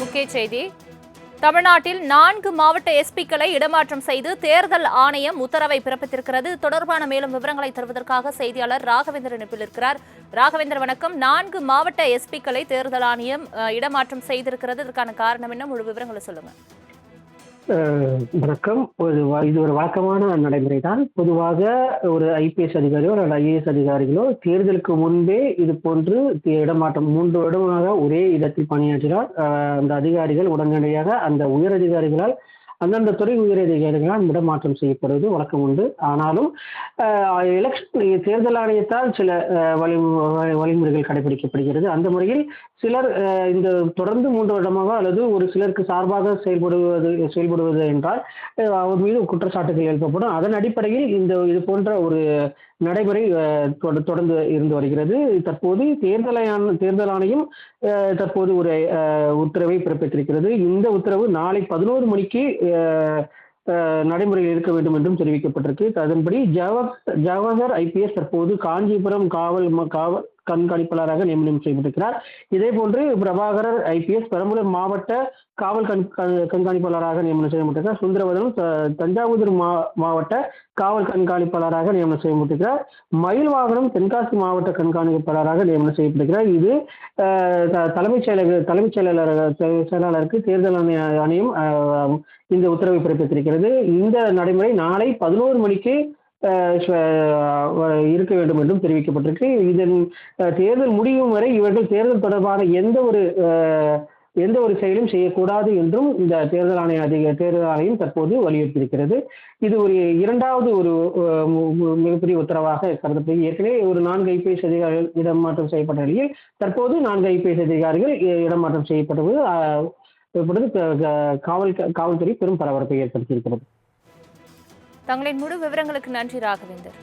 முக்கிய செய்தி. தமிழ்நாட்டில் 4 மாவட்ட எஸ்பிக்களை இடமாற்றம் செய்து தேர்தல் ஆணையம் உத்தரவை பிறப்பித்திருக்கிறது. தொடர்பான மேலும் விவரங்களை தருவதற்காக செய்தியாளர் ராகவேந்திரன் இணைப்பில் இருக்கிறார். ராகவேந்திர வணக்கம். 4 மாவட்ட எஸ்பிக்களை தேர்தல் ஆணையம் இடமாற்றம் செய்திருக்கிறது. இதற்கான காரணம் என்ன? முழு விவரங்களை சொல்லுங்க. வணக்கம். இது ஒரு வழக்கமான நடைமுறை தான். பொதுவாக ஒரு ஐபிஎஸ் அதிகாரியோ அல்லது ஐஏஎஸ் அதிகாரிகளோ தேர்தலுக்கு முன்பே இது போன்று இடமாற்றம் 3 வருடமாக ஒரே இடத்தில் பணியாற்றினால் அந்த அதிகாரிகள் உடனடியாக அந்த உயரதிகாரிகளால் அந்தந்த துறை உயரதிகாரிகளால் இடமாற்றம் செய்யப்படுவது வழக்கம் உண்டு. ஆனாலும் எலெக்ஷன் தேர்தல் ஆணையத்தால் சில வழிமுறைகள் கடைபிடிக்கப்படுகிறது. அந்த முறையில் சிலர் இந்த தொடர்ந்து 3 வருடமாக அல்லது ஒரு சிலருக்கு சார்பாக செயல்படுவது என்றால் அவர் மீது குற்றச்சாட்டுகள் எழுப்பப்படும். அதன் அடிப்படையில் இது போன்ற ஒரு நடைமுறை தொடர்ந்து இருந்து வருகிறது. தற்போது தேர்தல் ஆணையம் தற்போது ஒரு உத்தரவை பிறப்பித்திருக்கிறது. இந்த உத்தரவு நாளை 11 மணிக்கு நடைமுறையில் இருக்க வேண்டும் என்றும் தெரிவிக்கப்பட்டிருக்கு. அதன்படி ஜவஹர் ஐபிஎஸ் தற்போது காஞ்சிபுரம் காவல் கண்காணிப்பாளராக நியமனம் செய்யப்பட்டிருக்கிறார். இதே போன்று பிரபாகரர் ஐபிஎஸ் பெரம்பலூர் மாவட்ட காவல் கண்காணிப்பாளராக நியமனம் செய்யப்பட்டிருக்கிறார். சுந்தரவதனம் தஞ்சாவூர் மாவட்ட காவல் கண்காணிப்பாளராக நியமனம் செய்யப்பட்டிருக்கிறார். மயில்வாகனம் தென்காசி மாவட்ட கண்காணிப்பாளராக நியமனம் செய்யப்பட்டிருக்கிறார். இது தலைமைச் செயலாளருக்கு தேர்தல் ஆணையம் இந்த உத்தரவை பிறப்பித்திருக்கிறது. இந்த நடைமுறை நாளை 11 மணிக்கு இருக்க வேண்டும் என்றும் தெரிவிக்கப்பட்டிருக்கு. இதன் தேர்தல் முடியும் வரை இவர்கள் தேர்தல் தொடர்பான எந்த ஒரு செயலும் செய்யக்கூடாது என்றும் இந்த தேர்தல் ஆணையம் தற்போது வலியுறுத்தியிருக்கிறது. இது ஒரு இரண்டாவது ஒரு மிகப்பெரிய உத்தரவாக கருதப்படுகிறது. ஏற்கனவே ஒரு 4 ஐபிஎஸ் அதிகாரிகள் இடமாற்றம் செய்யப்பட்ட நிலையில் தற்போது 4 ஐபிஎஸ் அதிகாரிகள் இடமாற்றம் செய்யப்படுவது காவல்துறை பெரும் பரபரப்பை ஏற்படுத்தியிருக்கிறது. தங்களின் முழு விவரங்களுக்கு நன்றி ராகவேந்தர்.